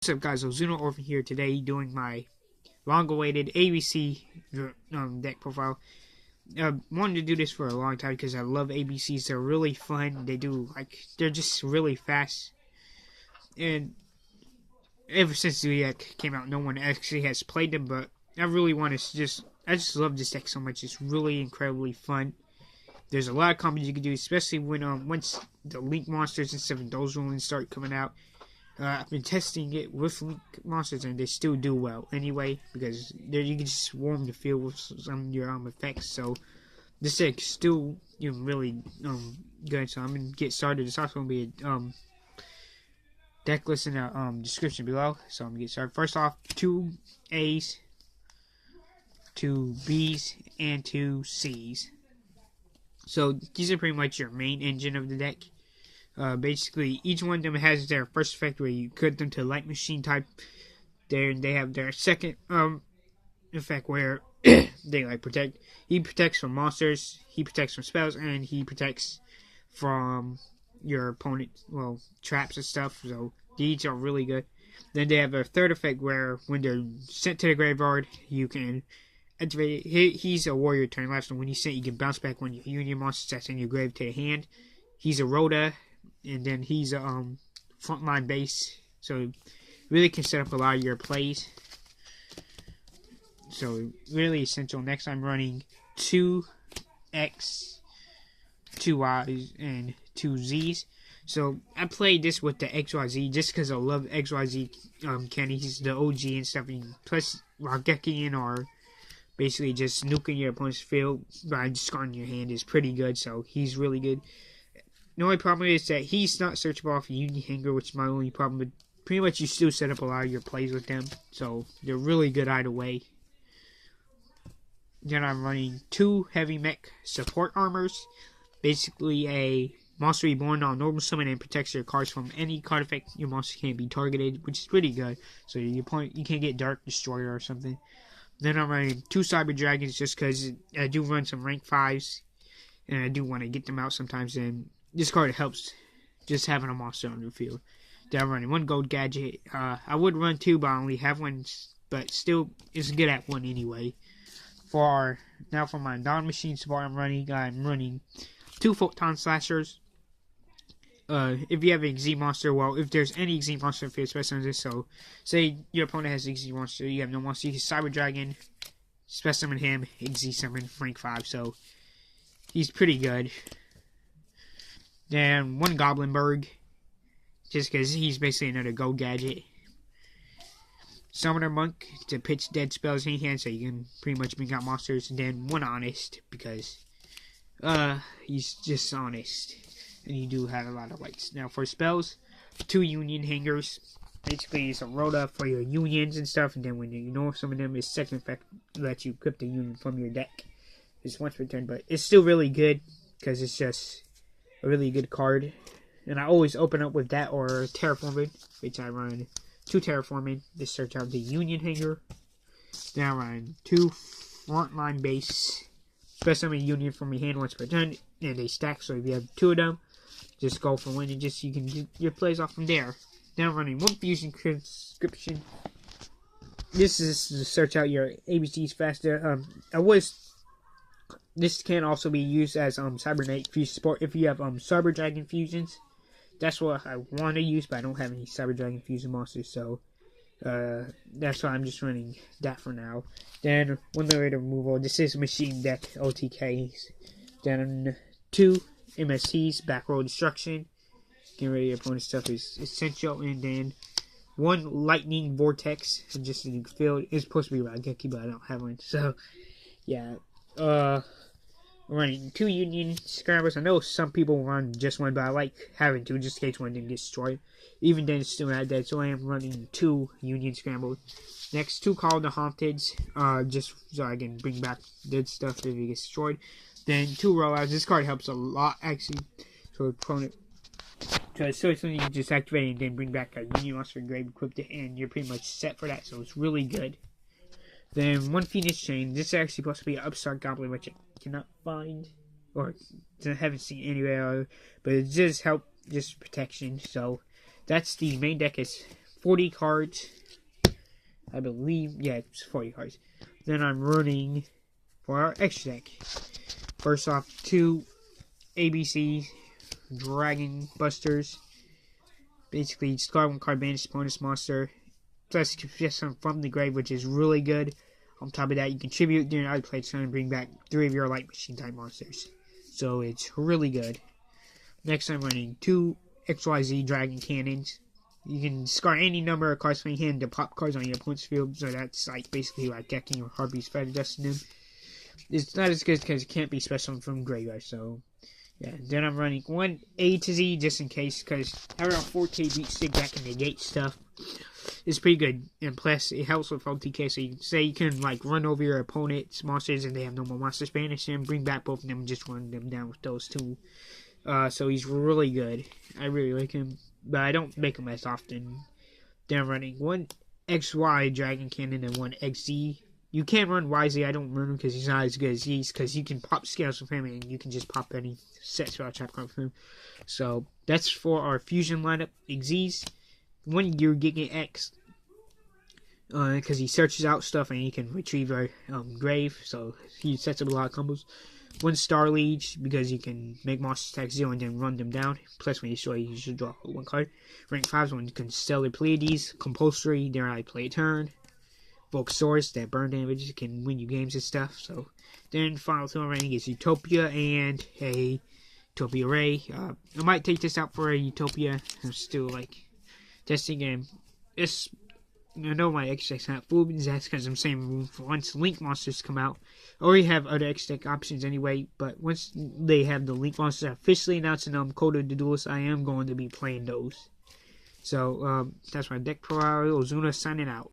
What's up, guys? Ozuno Orphan here today doing my long-awaited ABC deck profile. Wanted to do this for a long time because I love ABCs. They're really fun. They're just really fast. And ever since the deck came out, no one actually has played them, but I really want to I just love this deck so much. It's really incredibly fun. There's a lot of combos you can do, especially when once the Link monsters and stuff, those ruins start coming out. I've been testing it with Link monsters and they still do well anyway, because you can just warm the field with some of your effects. So this deck is still really good. So I'm gonna get started. It's also gonna be a deck list in the description below. So I'm gonna get started. First off, 2 A's, 2 B's, and 2 C's. So these are pretty much your main engine of the deck. Basically, each one of them has their first effect where you cut them to light machine type. They have their second effect where they protect. He protects from monsters, he protects from spells, and he protects from your opponent, traps and stuff. So these are really good. Then they have a third effect where when they're sent to the graveyard, you can activate it. He's a warrior turn left, and when he's sent, you can bounce back one of your union monsters that's in your grave to the hand. He's a Rhoda. And then he's a Frontline Base, so really can set up a lot of your plays. So really essential. Next, I'm running 2 X, 2 Y's, and 2 Z's. So I played this with the XYZ just because I love XYZ Cannon. He's the OG and stuff. And plus, Rageki or basically just nuking your opponent's field by discarding your hand is pretty good. So he's really good. The only problem is that he's not searchable off a Union Hanger, which is my only problem. But pretty much you still set up a lot of your plays with them. So they're really good either way. Then I'm running 2 heavy mech support armors. Basically a monster reborn on normal summon and protects your cards from any card effect. Your monster can't be targeted, which is pretty good. So your opponent, you can't get Dark Destroyer or something. Then I'm running 2 Cyber Dragons just because I do run some rank 5s. And I do want to get them out sometimes. And this card helps just having a monster on the field. Then I'm running 1 gold gadget. I would run 2, but I only have 1. But still, it's good at 1 anyway. For my non-machine support, I'm running 2 Photon Slashers. If you have an XZ monster, if there's any XZ monster for your special on this, so say your opponent has XZ monster, you have no monster, you can Cyber Dragon, special summon him, XZ summon, rank 5. So he's pretty good. Then 1 Goblindbergh, just because he's basically another gold gadget. Summoner Monk to pitch dead spells in hand, so you can pretty much bring out monsters. And then 1 Honest, because he's just honest, and you do have a lot of lights. Now for spells, 2 Union Hangers. Basically, it's a Rhoda for your unions and stuff. And then when you ignore some of them, his second effect lets you equip the union from your deck. It's once per turn, but it's still really good because it's just a really good card. And I always open up with that or Terraforming, which I run 2 Terraforming to search out the Union Hanger. Then I run 2 Frontline Base, special summon Union from your hand once per turn, and they stack. So if you have 2 of them, just go for 1 and you can get your plays off from there. Then I'm running 1 Fusion Conscription. This is to search out your ABCs faster. This can also be used as Cybernate Fusion support if you have Cyber Dragon fusions. That's what I want to use, but I don't have any Cyber Dragon fusion monsters, so that's why I'm just running that for now. Then 1 Liberator removal. This is machine deck OTKs. Then 2 MSTs, back row destruction. Getting rid of your opponent's stuff is essential. And then 1 lightning vortex, just in the field. It's supposed to be Rageki, but I don't have one. So yeah. Running 2 Union Scrambles. I know some people run just 1, but I like having 2 just in case 1 didn't get destroyed. Even then, it's still not dead, so I am running 2 Union Scrambles. Next, 2 Call the Haunteds, just so I can bring back dead stuff if it gets destroyed. Then 2 Rollouts. This card helps a lot, actually. So opponent, so you can just activate it and then bring back a Union monster grave, equip it, and you're pretty much set for that. So it's really good. Then 1 Fiendish Chain. This is actually supposed to be an upstart goblin, which I cannot find, or haven't seen anywhere, but it does help just protection. So that's the main deck is 40 cards. I believe, yeah, it's 40 cards. Then I'm running for our extra deck. First off, 2 ABC Dragon Busters. Basically, discard 1 card, banish bonus monster. Plus, you can some from the grave, which is really good. On top of that, you contribute during your play turn and bring back 3 of your light machine type monsters. So it's really good. Next, I'm running 2 XYZ-Dragon Cannons. You can discard any number of cards from your hand to pop cards on your opponent's field. So that's like basically like decking or Harpy's Feather Dusting them. It's not as good because it can't be special from graveyard. So yeah. Then I'm running 1 A to Z just in case, because having a 4K beat stick that can negate stuff is pretty good. And plus, it helps with OTK. So you say you can like run over your opponent's monsters and they have no more monsters banished, and bring back both of them and just run them down with those 2. So he's really good. I really like him, but I don't make him as often. Then I'm running 1 XY-Dragon Cannon and 1 XZ. You can run YZ. I don't run him because he's not as good as these, because you can pop scales from him and you can just pop any set spell trap card from him. So that's for our fusion lineup. XZs. 1 Gigant X, because he searches out stuff and he can retrieve our grave, so he sets up a lot of combos. 1 Starliege, because you can make monsters attack 0 and then run them down. Plus, when you destroy, you should draw 1 card. Rank 5 is 1 Constellar Pleiades, compulsory, there I play a turn. Volcasaurus, that burn damage can win you games and stuff. So then final 2 ranking is Utopia and a Utopia Ray. I might take this out for a Utopia. I'm still like testing, and this, I know my X deck's not full, but that's because I'm saying once Link monsters come out, I already have other X deck options anyway, but once they have the Link monsters officially announced and I'm coded to duelist, I am going to be playing those. So that's my deck profile. Ozuna signing out.